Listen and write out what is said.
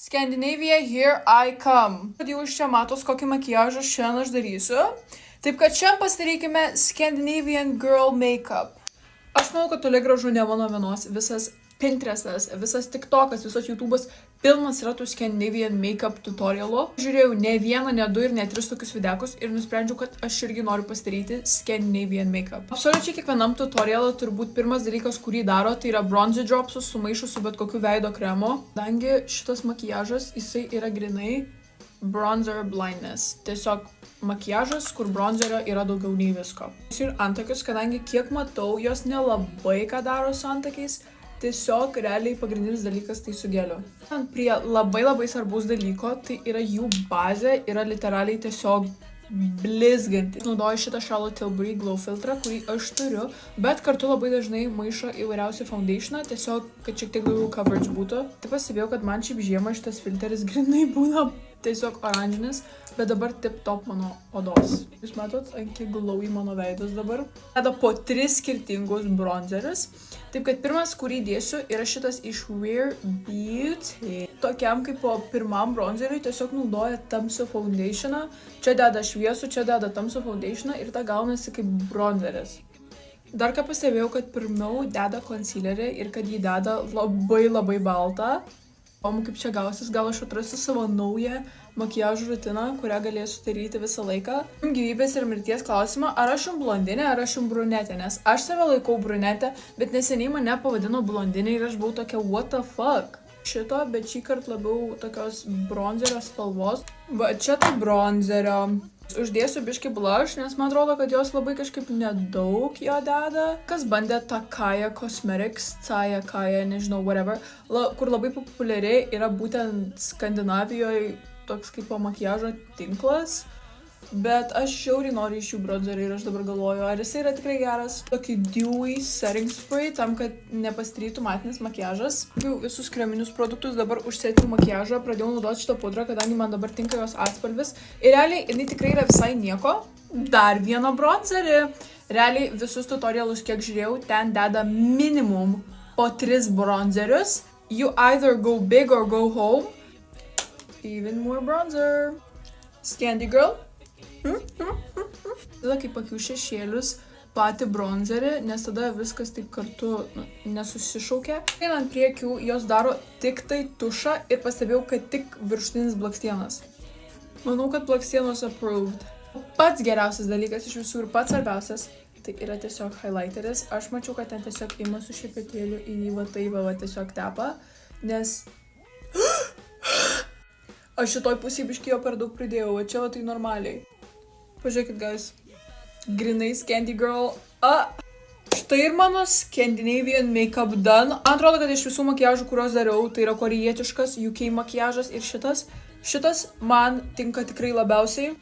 Scandinavia, here I come. Kad jau iš čia matos, kokį makiažą šiandien aš darysiu. Taip kad šiandien pasidarykime Scandinavian Girl Makeup. Aš manau, kad toli gražu ne mano vienos. Visas Pinterestas, visas TikTokas, visas YouTube'as pilnas yra tų Scandinavian Makeup tutorialų. Žiūrėjau ne vieną, ne du ir ne tris tokius videkus ir nusprendžiau, kad aš irgi noriu pasidaryti Scandinavian Makeup. Absoliučiai kiekvienam tutorialą turbūt pirmas dalykas, kurį daro, tai yra bronzer dropsus sumaišus su bet kokiu veido kremo. Kadangi šitas makiažas, jisai yra grinai bronzer blindness. Tiesiog makiažas, kur bronzerio yra daugiau nei visko. Ir antakius, kadangi kiek matau, jos nelabai ką daro su antakiais. Tiesiog realiai pagrindinis dalykas tai su geliu. Prie labai svarbus dalyko, tai yra jų bazė, yra literaliai tiesiog blizganti. Naudoju šitą Charlotte Tilbury Glow filtrą, kurį aš turiu, bet kartu labai dažnai maišo įvairiausią foundationą, tiesiog, kad šiek tiek daugiau coverage būtų. Taip pastebėjau, kad man šiaip žiemą šitas filteris grinai būna tiesiog oranžinis, bet dabar tip top mano odos. Jūs matot, ant kiek glowy mano veidas dabar. Tada po 3 skirtingus bronzerius. Taip kad pirmas, kurį dėsiu, yra šitas iš Rare Beauty. Tokiam kaip po pirmam bronzeriui tiesiog naudoja tamsų foundationą. Čia deda šviesų, čia deda tamsų foundationą ir ta gaunasi kaip bronzeris. Dar ką pastebėjau, kad pirmiau deda concealerį ir kad jį deda labai baltą. Kaip čia gausis, gal aš atrasiu savo naują makiažo rutiną, kurią galėsiu daryti visą laiką. Gyvybės ir mirties klausimą, ar aš jums blondinė, ar aš jums brunetė, nes aš save laikau brunetė, bet neseniai mane pavadino blondinė ir aš buvau tokia what the fuck. Šito, bet šį kartą labiau tokios bronzerio spalvos. Va, čia tai bronzerio. Uždėsiu biškį blush, nes man atrodo, kad jos labai kažkaip nedaug jo deda. Kas bandė tą Kaja Cosmetics, Kaja, nežinau, whatever, kur labai populiariai yra būtent Skandinavijoje toks kaip makiažo tinklas. Bet aš žiauriai noriu iš jų bronzerį ir aš dabar galvoju, ar jisai yra tikrai geras. Tokį dewy setting spray, tam, kad nepastrytų matinis makiažas. Jau visus kreminius produktus dabar užsėtiu makiažą, pradėjau naudoti šitą pudrą, kadangi man dabar tinka jos atspalvis. Ir realiai, jinai tikrai yra visai nieko. Dar vieną bronzerį. Realiai visus tutorialus, kiek žiūrėjau, ten deda minimum po 3 bronzerius. You either go big or go home. Even more bronzer. Scandi girl. Tada kaip akių šešėlius patį bronzerį, nes tada viskas taip kartu nesusišaukia. Einant prie akių, jos daro tik tai tušą ir pastebėjau, kad tik viršutinis blakstienas. Manau, kad blakstienos approved. Pats geriausias dalykas iš visų ir pats svarbiausias, tai yra tiesiog highlighteris. Aš mačiau, kad ten tiesiog ima su šepetėliu ir jį va tiesiog tepa, nes aš šitoj pusėj biškį jo per daug pridėjau, o čia va tai normaliai. Pažiūrėkit, guys. Grinai Scandi Girl. Štai ir mano Scandinavian Makeup done. Atrodo, kad iš visų makiažų, kuriuos dariau, tai yra korėjietiškas UK makiažas ir šitas man tinka tikrai labiausiai.